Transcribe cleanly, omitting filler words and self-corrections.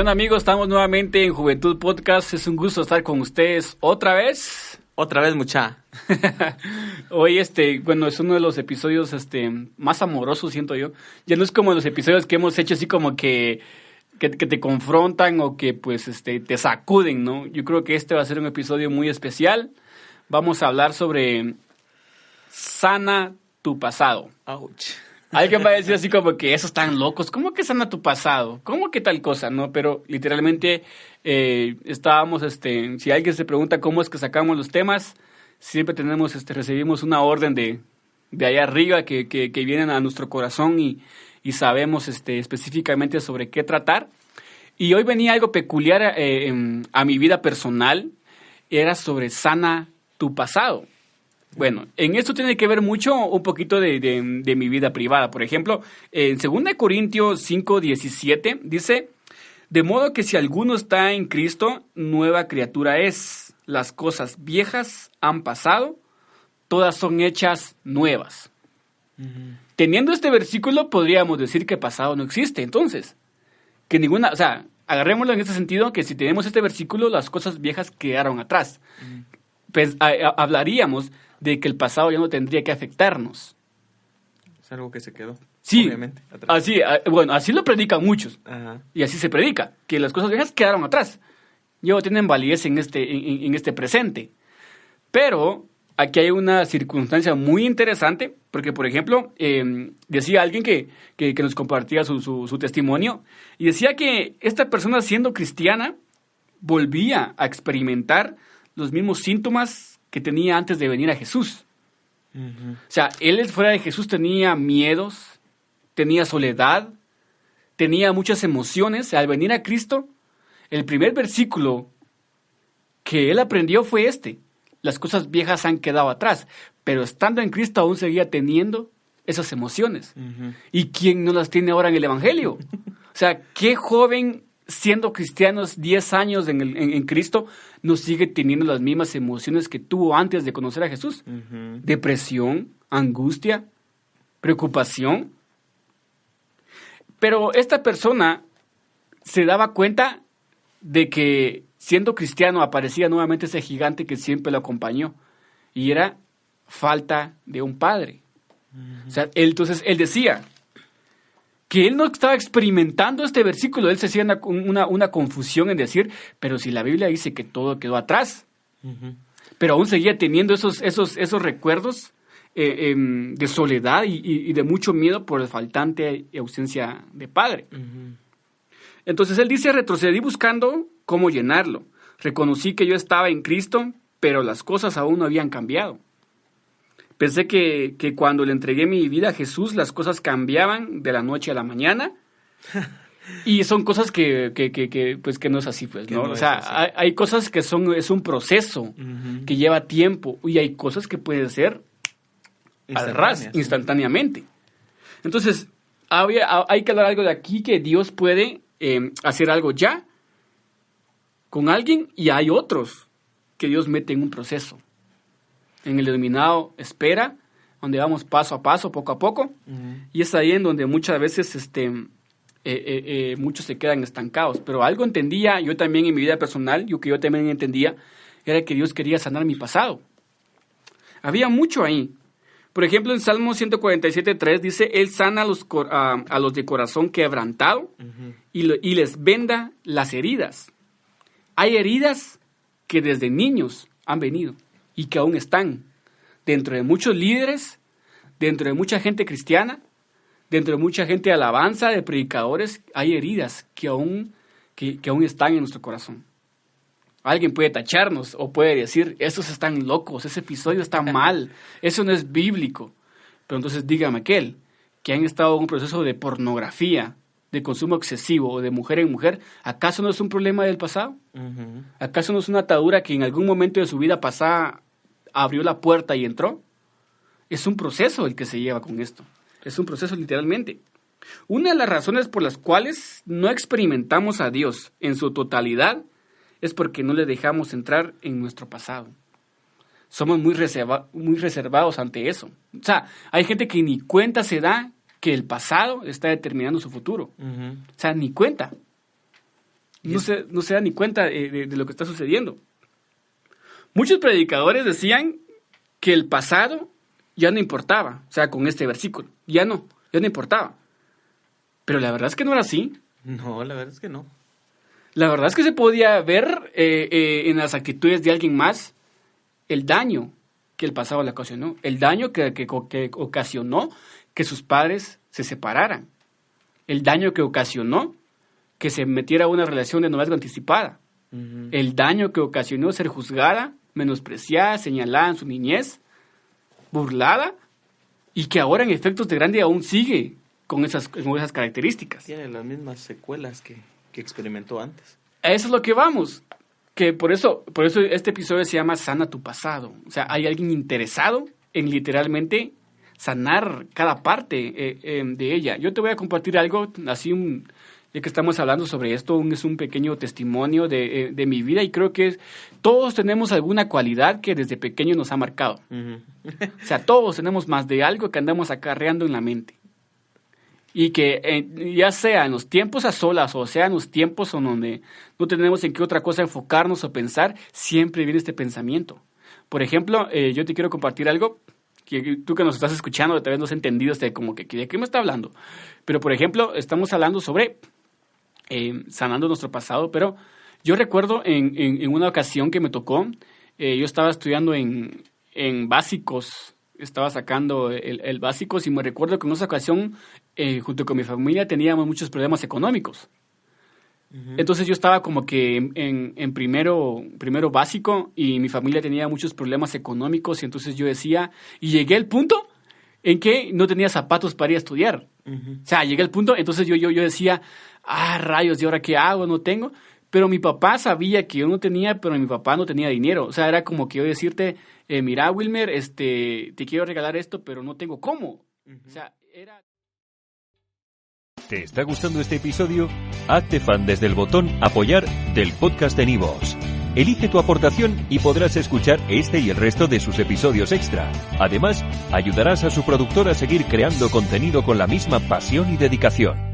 ¿Qué onda, amigos? Estamos nuevamente en Juventud Podcast. Es un gusto estar con ustedes otra vez. Otra vez, mucha. Hoy, bueno, es uno de los episodios, más amorosos, siento yo. Ya no es como los episodios que hemos hecho así como que te confrontan o que, pues, te sacuden, ¿no? Yo creo que este va a ser un episodio muy especial. Vamos a hablar sobre sana tu pasado. Ouch. Alguien va a decir así como que esos están locos. ¿Cómo que sana tu pasado? ¿Cómo que tal cosa? ¿No? Pero literalmente estábamos, si alguien se pregunta cómo es que sacamos los temas, siempre recibimos una orden de allá arriba que vienen a nuestro corazón y sabemos específicamente sobre qué tratar. Y hoy venía algo peculiar a mi vida personal, era sobre sana tu pasado. Bueno, en esto tiene que ver mucho un poquito de mi vida privada. Por ejemplo, en 2 Corintios 5:17 dice, de modo que si alguno está en Cristo, nueva criatura es. Las cosas viejas han pasado, todas son hechas nuevas. Uh-huh. Teniendo este versículo, podríamos decir que pasado no existe. Entonces, que ninguna, o sea, agarrémoslo en este sentido, que si tenemos este versículo, las cosas viejas quedaron atrás. Uh-huh. Pues hablaríamos de que el pasado ya no tendría que afectarnos. Es algo que se quedó, sí, obviamente, atrás. Así lo predican muchos. Ajá. Y así se predica, que las cosas viejas quedaron atrás. Ya no tienen validez en este presente. Pero aquí hay una circunstancia muy interesante, porque, por ejemplo, decía alguien que nos compartía su testimonio, y decía que esta persona, siendo cristiana, volvía a experimentar los mismos síntomas que tenía antes de venir a Jesús. Uh-huh. O sea, él fuera de Jesús tenía miedos, tenía soledad, tenía muchas emociones. Al venir a Cristo, el primer versículo que él aprendió fue las cosas viejas han quedado atrás, pero estando en Cristo aún seguía teniendo esas emociones. Uh-huh. ¿Y quién no las tiene ahora en el Evangelio? O sea, ¿qué joven siendo cristianos 10 años en Cristo, no sigue teniendo las mismas emociones que tuvo antes de conocer a Jesús? Uh-huh. Depresión, angustia, preocupación. Pero esta persona se daba cuenta de que siendo cristiano aparecía nuevamente ese gigante que siempre lo acompañó, y era falta de un padre. Uh-huh. O sea, entonces él decía que él no estaba experimentando este versículo. Él se hacía una confusión en decir, pero si la Biblia dice que todo quedó atrás. Uh-huh. Pero aún seguía teniendo esos recuerdos de soledad y de mucho miedo por la faltante ausencia de padre. Uh-huh. Entonces él dice, retrocedí buscando cómo llenarlo. Reconocí que yo estaba en Cristo, pero las cosas aún no habían cambiado. Pensé que cuando le entregué mi vida a Jesús, las cosas cambiaban de la noche a la mañana. Y son cosas que no es así, pues, ¿no? O sea, hay cosas que es un proceso, uh-huh, que lleva tiempo. Y hay cosas que pueden ser instantáneamente. Entonces, hay que hablar algo de aquí, que Dios puede hacer algo ya con alguien, y hay otros que Dios mete en un proceso. En el denominado espera, donde vamos paso a paso, poco a poco. Uh-huh. Y es ahí en donde muchas veces muchos se quedan estancados. Pero algo entendía yo también en mi vida personal, yo también entendía, era que Dios quería sanar mi pasado. Había mucho ahí. Por ejemplo, en Salmo 147:3 dice, Él sana a los de corazón quebrantado, uh-huh, y les venda las heridas. Hay heridas que desde niños han venido y que aún están dentro de muchos líderes, dentro de mucha gente cristiana, dentro de mucha gente de alabanza, de predicadores. Hay heridas que aún están en nuestro corazón. Alguien puede tacharnos o puede decir, estos están locos, ese episodio está mal, eso no es bíblico. Pero entonces dígame aquel que han estado en un proceso de pornografía, de consumo excesivo o de mujer en mujer, ¿acaso no es un problema del pasado? Uh-huh. ¿Acaso no es una atadura que en algún momento de su vida pasada abrió la puerta y entró? Es un proceso el que se lleva con esto. Es un proceso literalmente. Una de las razones por las cuales no experimentamos a Dios en su totalidad es porque no le dejamos entrar en nuestro pasado. Somos muy reservados ante eso. O sea, hay gente que ni cuenta se da que el pasado está determinando su futuro. Uh-huh. O sea, ni cuenta. no se da ni cuenta de lo que está sucediendo. Muchos predicadores decían que el pasado ya no importaba, o sea, con este versículo, ya no importaba. Pero la verdad es que no era así. No, la verdad es que no. La verdad es que se podía ver en las actitudes de alguien más el daño que el pasado le ocasionó, el daño que ocasionó que sus padres se separaran, el daño que ocasionó que se metiera a una relación de noviazgo anticipada, el daño que ocasionó ser juzgada, menospreciada, señalada en su niñez, burlada, y que ahora en efectos de grande aún sigue con esas características. Tiene las mismas secuelas que experimentó antes. A eso es lo que vamos. Que por eso este episodio se llama Sana tu pasado. O sea, hay alguien interesado en literalmente sanar cada parte de ella. Yo te voy a compartir algo, así ya que estamos hablando sobre esto, es un pequeño testimonio de mi vida, y creo que todos tenemos alguna cualidad que desde pequeño nos ha marcado. O sea, todos tenemos más de algo que andamos acarreando en la mente. Y que ya sea en los tiempos a solas o sea en los tiempos en donde no tenemos en qué otra cosa enfocarnos o pensar, siempre viene este pensamiento. Por ejemplo, yo te quiero compartir algo que tú que nos estás escuchando tal vez no has entendido como que de qué me está hablando. Pero, por ejemplo, estamos hablando sobre sanando nuestro pasado, pero yo recuerdo en una ocasión que me tocó, yo estaba estudiando en básicos. Estaba sacando el básicos y me recuerdo que en esa ocasión, junto con mi familia, teníamos muchos problemas económicos. Entonces yo estaba como que en primero básico y mi familia tenía muchos problemas económicos, y entonces yo decía, y llegué al punto en que no tenía zapatos para ir a estudiar. O sea, llegué al punto, entonces yo decía, rayos, ¿y ahora qué hago? No tengo. Pero mi papá sabía que yo no tenía, pero mi papá no tenía dinero. O sea, era como que yo decirte, mira, Wilmer, te quiero regalar esto, pero no tengo cómo. O sea, era... ¿Te está gustando este episodio? Hazte fan desde el botón Apoyar del podcast de Nivos. Elige tu aportación y podrás escuchar este y el resto de sus episodios extra. Además, ayudarás a su productor a seguir creando contenido con la misma pasión y dedicación.